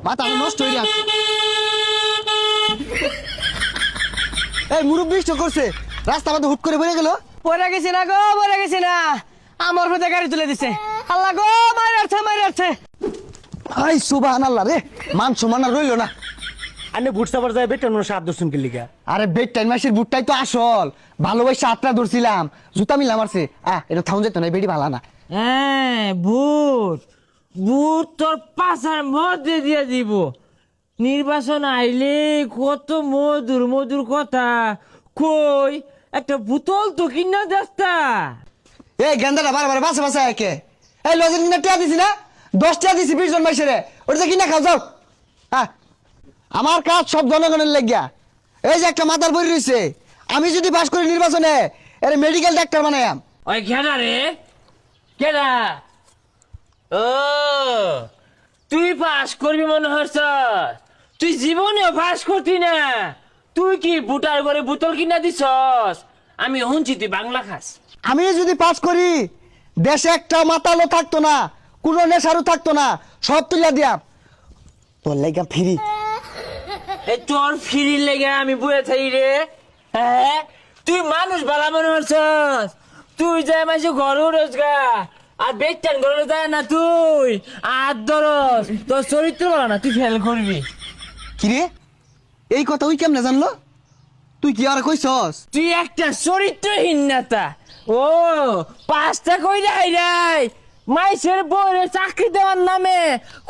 মাথা নষ্ট হয়ে যাচ্ছে। এই মুরব্বি বৃষ্টি করছে, রাস্তা আমাদের হুট করে বেড়ে গেল। পরে গেছি না গো, পরে গেছি না, আমার উপরে গাড়ি তুলে দিছে। আল্লাহ গো, মাইরাচ্ছে মাইরাচ্ছে। আই সুবহানাল্লাহ রে, মান সম্মান আর রইলো না। আনে বুট সাবার যায় বেটা নো সাত দর্শন কে লিগা। আরে বেড টাইম মাসের বুটটাই তো আসল, ভালোবাসা আটটা ধরছিলাম, জুতা মিলাম মারছে। এটা থাউন যেত না, বেডি ভালা না। হ্যাঁ বুট বুট তোর পাশার মধ্যে দিয়ে দিব। নির্বাচন আইলে কত মধুর মধুর কথা কই, একটা বোতল তো কিনা যাস্তা। এই গেন্দাটা বারবার বাসা বাসা একে। এই লজের কিনা টিয়া দিছি না, 10 টিয়া দিছি 20 জন মাইসেরে, ওটা কিনা খাও যাও। হ্যাঁ, আমার কাজ সব জনগণের লেগিয়া। এই যে একটা মাথার বই রয়েছে, আমি যদি পাস করি নির্বাচনে, এর মেডিকেল ডাক্তার বানায়াম। ওই কেডা রে, কেডা? ও তুই পাস করবি মনে হচ্ছ, তুই জীবনেও পাস করতি না। তুই কি বুটার করে বোতল কিনা দিছস? আমি শুনছি তুই বাংলা খাস। আমি যদি পাস করি, দেশে একটা মাতালো থাকতো না, কোনো নেশারও থাকতো না, সব তুলিয়া দিয়াম। তোর লেগা ফিরি। এই তোর ফিরির লেগে আমি বয়ে থাকি রে। হ্যাঁ, তুই মানুষ বালা মনে হচ্ছস। তুই যায় মাঝে ঘরও রোজগার আর বেচান ঘরে যায় না। তুই আর ধরস, তোর চরিত্র বলা না, তুই ফেল করবি। কিরে, এই কথা ওই কেমনে জানলো? তুই কি আর কইছস? তুই একটা চরিত্রহীন নেতা। ও 5টা কইরা হাইরাই মাইসের বউরে চাকরি দেওয়ার নামে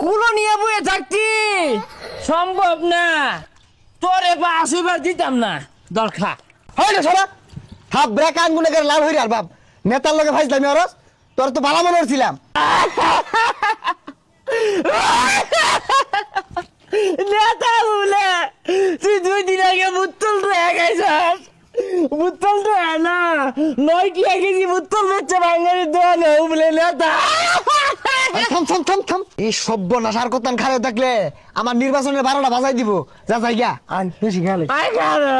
কুলো নিয়ে বয়ে থাকতি, সম্ভব না। তোরে বা আসিবার দিতাম না দরকার। হয় না সরা হাফ ব্রেক আঙ্গুলে করে লাল হইরে আর বাপ নেতার লগে ভাইছিলাম অরস, তোর তো ভালো মনে হচ্ছিলাম। নেতা বলে তুই 2 দিন আগে বুত্তল রে খাইছস। বুত্তল তো না 9 কেজি বুত্তল বেচে বাঙালি দোয়ানো বলে নেতা। থাম থাম থাম থাম, এই সব্যনাশ আর করতাম খারে থাকলে আমার নির্বাচনের 12টা বাজাই দিব। যা যাই গা আন বেশি গালে। আই কারো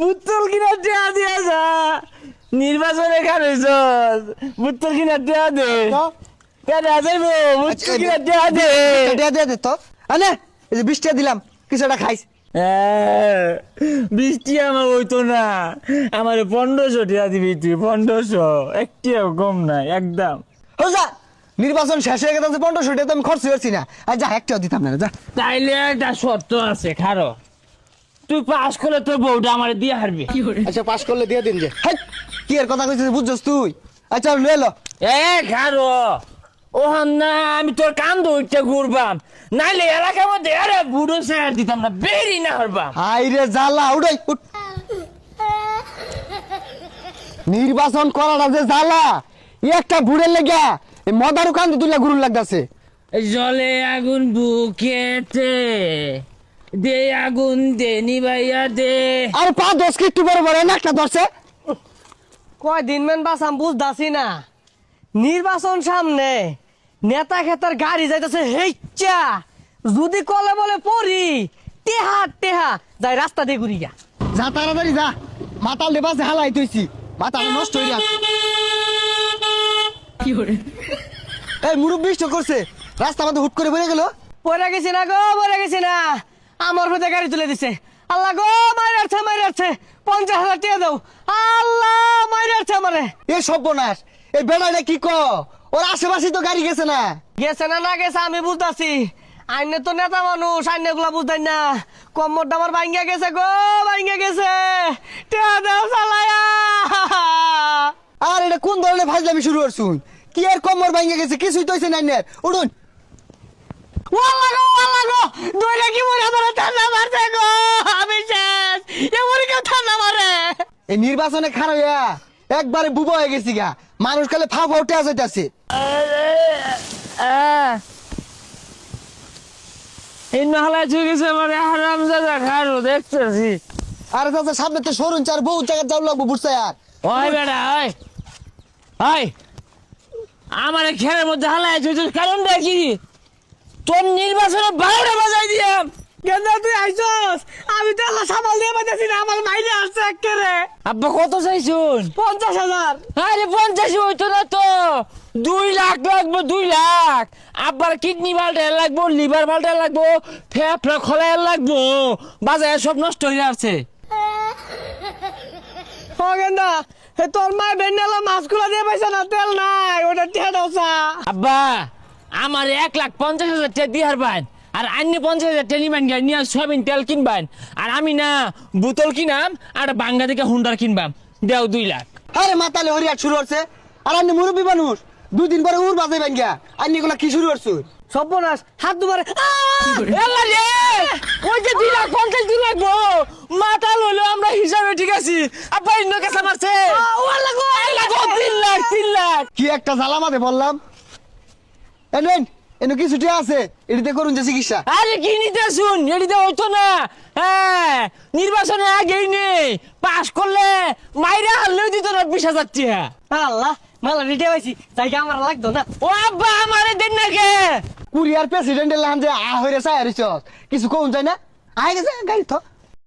বুত্তল কিনা দেয়া দিয়া যা, নির্বাচনে খাইছস। বুত্তল কিনা দেয়া দে, কেডা যাইবো? বুত্তল কিনা দেয়া দে। দে দে দে তো আনে, এই যে 20 টাকা দিলাম, কিছু একটা খাইস। বৃষ্টি আমার হইতো না, আমার 1500 টাকা দিবি তুই। 1500 একটিও কম নাই একদম। ও যা, নির্বাচন শেষ হয়ে গেছে, 1500 টাকা তো আমি খরচ করছি না। আর যা একটাও দিতাম না, যা। তাইলে একটা শর্ত আছে খারো, তুই পাস করলে তোর বউটা আমার দিয়ে হারবি। আচ্ছা পাস করলে দিয়ে দিন যে। হেই, কি এর কথা কইছিস বুঝছস তুই? আচ্ছা লয়ে লো। খারো ও না, আমি তোর কান ধরতে ঘুরবাম, নাইলে এলাকার মধ্যে আরে বুড়ো স্যার দিতাম না, বেরি না হারবাম। হাই রে জ্বালা, উড়াই উঠ। নির্বাচন করাটা যে জ্বালা, একটা বুড়ের লেগা এই মদারু কান্দ তুলে ঘুরুন লাগতাছে। জলে আগুন বুকেতে দে, আগুন দে নিভাইয়া দে। আর 5-10 কি একটু বড় বড় একটা ধরছে। কয়দিন মেন বাসাম বুঝতাছি না, নির্বাচন সামনে, নেতা খেতার গাড়ি যাইতেছে হেচ্চা, যদি কলে বলে পড়ি টেহা টেহা যাই রাস্তা দিয়ে ঘুরি গা। যা তাড়াতাড়ি যা, মাতাল দেবাসে হালাই তুইছি, মাথা নষ্ট হয়ে যাচ্ছে। এই মুরব্বি বৃষ্টি করছে, রাস্তা আমাদের হুট করে বেড়ে গেল। পরে গেছি না গো, পরে গেছি না, আমার উপরে গাড়ি তুলে দিছে। আল্লাহ গো, মাইরাচ্ছে মাইরাচ্ছে, 50,000 টাকা দাও। আল্লাহ মাইরাচ্ছে আমারে। এ সর্বনাশ, এই বেড়াইটা কি ক, ওর আশেপাশে তো গাড়ি গেছে না। গেছে না না গেছে আমি বুঝতাছি, আইনে তো নেতা মানুষ, আইনে গুলা বুঝতাই না। কম্মরটা আমার ভাঙ্গা গেছে গো, ভাঙ্গা গেছে, টাকা দাও চালায়া। আর এটা কোন ধরনের ফাজলামি শুরু করছুন? কি আর কোমর ভাঙে গেছে, কিছুই তো হইছে না। উঠুন। ওয়াল্লাহ গো, ওয়াল্লাহ গো, দইরা কি মরে আমার ঠান্ডা মারছে গো, আমি শেষ, এমন কেউ ঠান্ডা মারে। এই নির্বাচনে খারাপ হইয়া একবারে বুবা হয়ে গেছি গা, মানুষ খালি ফাও ফাও টেয়া যাইতাছে। এই নাহলে ঠিক আছে মানে হারাম জাদা খারো দেখতেছি। আরে চাচা সামনে তো সরুন চার বহু জায়গা যাও লাগবো, বুঝছে আর। ওই বেটা ওই ওই আমার খেলের মধ্যে হালাই কারণটা কি? তোর নির্বাচনে 12টা বাজাই দিয়াম, গেন্দা তুই আইছস আমি তো আল্লাহ সামাল দিয়ে পাইতেছি না আমার মাইনে আসছে একেবারে আব্বা কত চাইছুন 50,000 আরে 50 হইতো না তো 2 লাখ লাগবে 2 লাখ আব্বার কিডনি বাল্টা লাগবো লিভার বাল্টা লাগবো ফেফড়া খোলা লাগবো বাজারে সব নষ্ট হয়ে যাচ্ছে ও গেন্দা হে তোর মা বেন্ডালা মাছগুলা দিয়ে পাইছে না তেল নাই ওটা টিয়া দাওসা আব্বা আমার 1,50,000 টাকা দিয়ে হারবান আর অন্য 50,000 টাকা নিবেন নিয়ে সয়াবিন তেল কিনবেন আর আমি না বোতল কিনাম আর বাংলা থেকে হুন্ডার কিনবাম দেও 2 লাখ আরে মাতালে হরিয়াট শুরু হচ্ছে আর আপনি মুরব্বী মানুষ 2 দিন পরে উড় বাজাইবেন গিয়া আপনি এগুলা কি শুরু করছো সর্বনাশ হাত দুবারে আল্লাহ রে ওই যে 2 লাখ 50 দিন লাগবো মাথা লইলো আমরা হিসাবে ঠিক আছি আব্বা ইন্ন কাছে মারছে ও আল্লাহ গো 3 লাখ কি একটা জ্বালামাতে বললাম নেন এনে কিছু টিয়া আছে এটিতে করুন যে চিকিৎসা আরে কি নিতে শুন এডিতে হইতো না হ্যাঁ নির্বাচনে আগেই নেই পাস করলে মাইরা হারলেও দিত না 20,000 টাকা আল্লাহ মালা রিটে পাইছি জায়গা আমার লাগতো না ও আব্বা আমারে দেন না কে কুরিয়ার প্রেসিডেন্টের লাহান যে হইরে চাই হারিছ কিছু কোন যায় না আয় গেছে গাড়ি তো